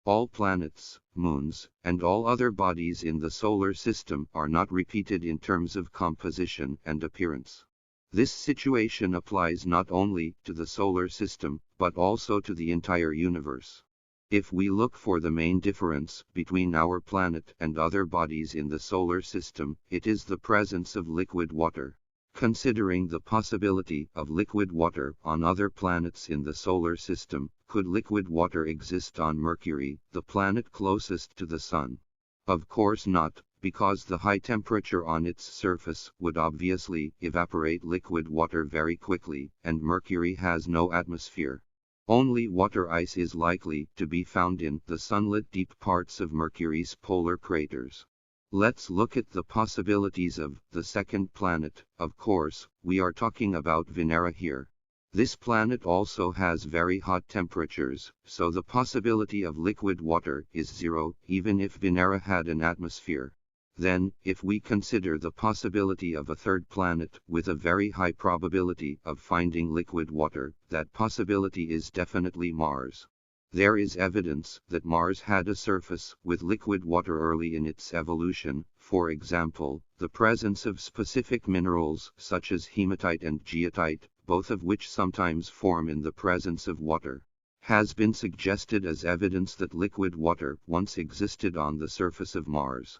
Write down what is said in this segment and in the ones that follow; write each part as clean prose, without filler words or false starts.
All planets, moons, and all other bodies in the solar system are not repeated in terms of composition and appearance. This situation applies not only to the solar system, but also to the entire universe. If we look for the main difference between our planet and other bodies in the solar system, it is the presence of liquid water. Considering the possibility of liquid water on other planets in the solar system, could liquid water exist on Mercury, the planet closest to the Sun? Of course not, because the high temperature on its surface would obviously evaporate liquid water very quickly, and Mercury has no atmosphere. Only water ice is likely to be found in the sunlit deep parts of Mercury's polar craters. Let's look at the possibilities of the second planet. Of course, we are talking about Venera here. This planet also has very hot temperatures, so the possibility of liquid water is zero, even if Venera had an atmosphere. Then, if we consider the possibility of a third planet with a very high probability of finding liquid water, that possibility is definitely Mars. There is evidence that Mars had a surface with liquid water early in its evolution. For example, the presence of specific minerals such as hematite and goethite, both of which sometimes form in the presence of water, has been suggested as evidence that liquid water once existed on the surface of Mars.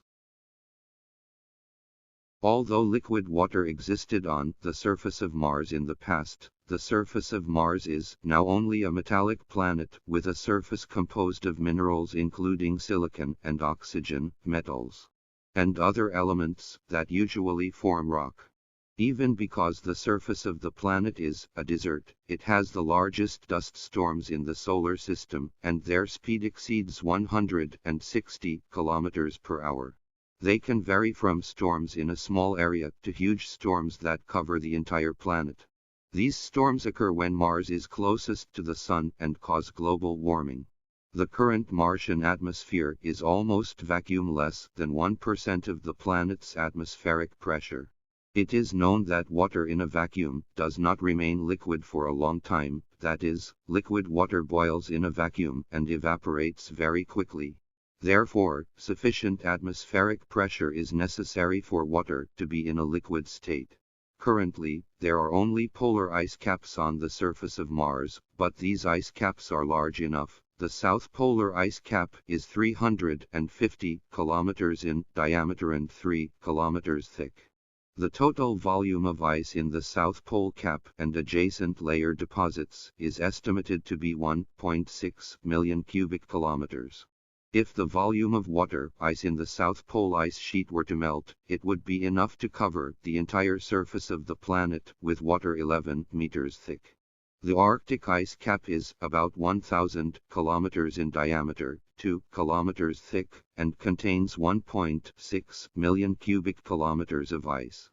Although liquid water existed on the surface of Mars in the past, the surface of Mars is now only a metallic planet with a surface composed of minerals including silicon and oxygen, metals, and other elements that usually form rock. Even because the surface of the planet is a desert, it has the largest dust storms in the solar system, and their speed exceeds 160 kilometers per hour. They can vary from storms in a small area to huge storms that cover the entire planet. These storms occur when Mars is closest to the Sun and cause global warming. The current Martian atmosphere is almost vacuum, less than 1% of the planet's atmospheric pressure. It is known that water in a vacuum does not remain liquid for a long time, that is, liquid water boils in a vacuum and evaporates very quickly. Therefore, sufficient atmospheric pressure is necessary for water to be in a liquid state. Currently, there are only polar ice caps on the surface of Mars, but these ice caps are large enough. The South Polar ice cap is 350 kilometers in diameter and 3 kilometers thick. The total volume of ice in the South Pole cap and adjacent layer deposits is estimated to be 1.6 million cubic kilometers. If the volume of water ice in the South Pole ice sheet were to melt, it would be enough to cover the entire surface of the planet with water 11 meters thick. The Arctic ice cap is about 1,000 kilometers in diameter, 2 kilometers thick, and contains 1.6 million cubic kilometers of ice.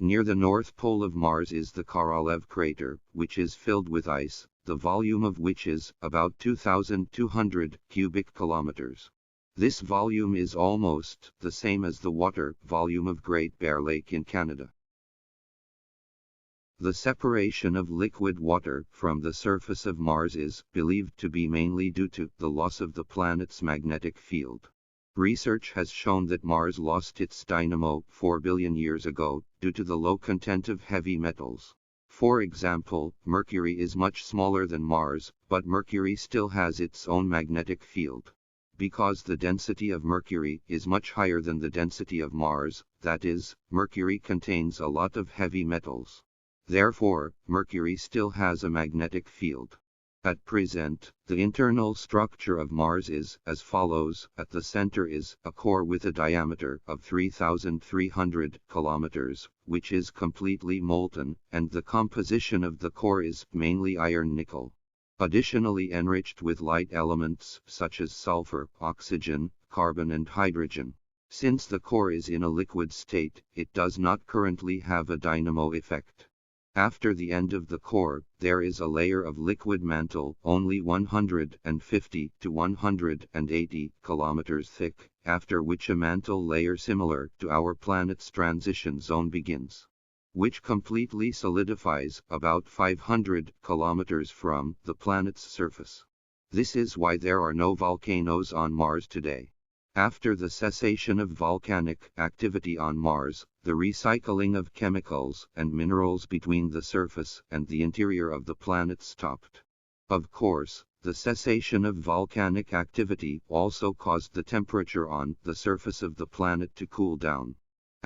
Near the North Pole of Mars is the Korolev crater, which is filled with ice, the volume of which is about 2,200 cubic kilometers. This volume is almost the same as the water volume of Great Bear Lake in Canada. The separation of liquid water from the surface of Mars is believed to be mainly due to the loss of the planet's magnetic field. Research has shown that Mars lost its dynamo 4 billion years ago due to the low content of heavy metals. For example, Mercury is much smaller than Mars, but Mercury still has its own magnetic field. Because the density of Mercury is much higher than the density of Mars, that is, Mercury contains a lot of heavy metals. Therefore, Mercury still has a magnetic field. At present, the internal structure of Mars is as follows. At the center is a core with a diameter of 3,300 kilometers, which is completely molten, and the composition of the core is mainly iron-nickel. Additionally enriched with light elements such as sulfur, oxygen, carbon and hydrogen. Since the core is in a liquid state, it does not currently have a dynamo effect. After the end of the core, there is a layer of liquid mantle only 150 to 180 kilometers thick, after which a mantle layer similar to our planet's transition zone begins, which completely solidifies about 500 kilometers from the planet's surface. This is why there are no volcanoes on Mars today. After the cessation of volcanic activity on Mars, the recycling of chemicals and minerals between the surface and the interior of the planet stopped. Of course, the cessation of volcanic activity also caused the temperature on the surface of the planet to cool down.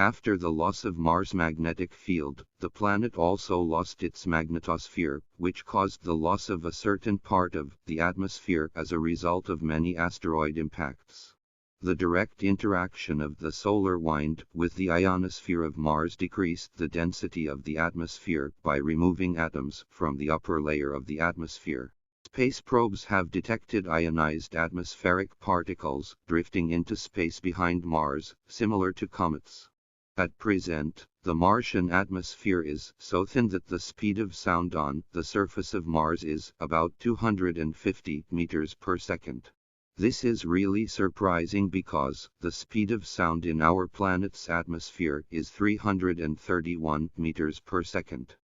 After the loss of Mars' magnetic field, the planet also lost its magnetosphere, which caused the loss of a certain part of the atmosphere as a result of many asteroid impacts. The direct interaction of the solar wind with the ionosphere of Mars decreased the density of the atmosphere by removing atoms from the upper layer of the atmosphere. Space probes have detected ionized atmospheric particles drifting into space behind Mars, similar to comets. At present, the Martian atmosphere is so thin that the speed of sound on the surface of Mars is about 250 meters per second. This is really surprising because the speed of sound in our planet's atmosphere is 331 meters per second.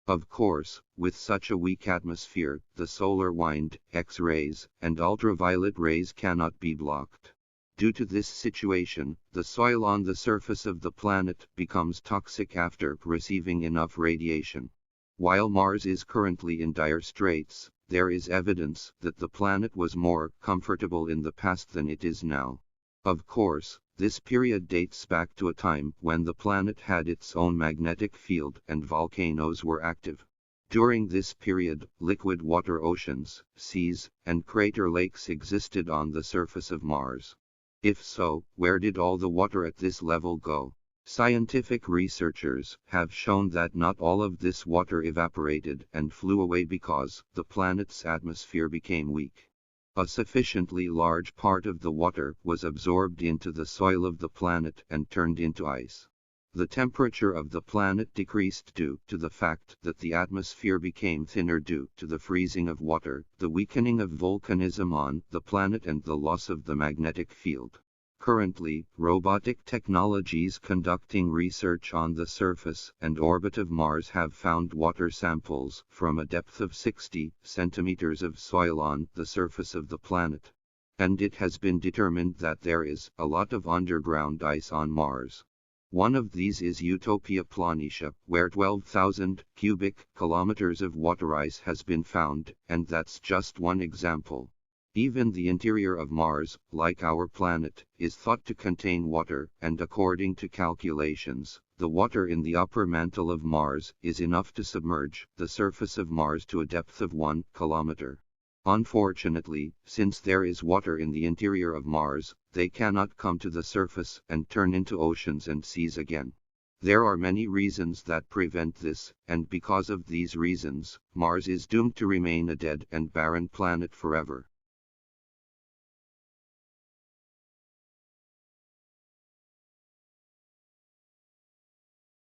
Of course, with such a weak atmosphere, the solar wind, X-rays, and ultraviolet rays cannot be blocked. Due to this situation, the soil on the surface of the planet becomes toxic after receiving enough radiation. While Mars is currently in dire straits, there is evidence that the planet was more comfortable in the past than it is now. Of course, this period dates back to a time when the planet had its own magnetic field and volcanoes were active. During this period, liquid water oceans, seas, and crater lakes existed on the surface of Mars. If so, where did all the water at this level go? Scientific researchers have shown that not all of this water evaporated and flew away because the planet's atmosphere became weak. A sufficiently large part of the water was absorbed into the soil of the planet and turned into ice. The temperature of the planet decreased due to the fact that the atmosphere became thinner due to the freezing of water, the weakening of volcanism on the planet, and the loss of the magnetic field. Currently, robotic technologies conducting research on the surface and orbit of Mars have found water samples from a depth of 60 centimeters of soil on the surface of the planet. And it has been determined that there is a lot of underground ice on Mars. One of these is Utopia Planitia, where 12,000 cubic kilometers of water ice has been found, and that's just one example. Even the interior of Mars, like our planet, is thought to contain water, and according to calculations, the water in the upper mantle of Mars is enough to submerge the surface of Mars to a depth of 1 kilometer. Unfortunately, since there is water in the interior of Mars, they cannot come to the surface and turn into oceans and seas again. There are many reasons that prevent this, and because of these reasons, Mars is doomed to remain a dead and barren planet forever.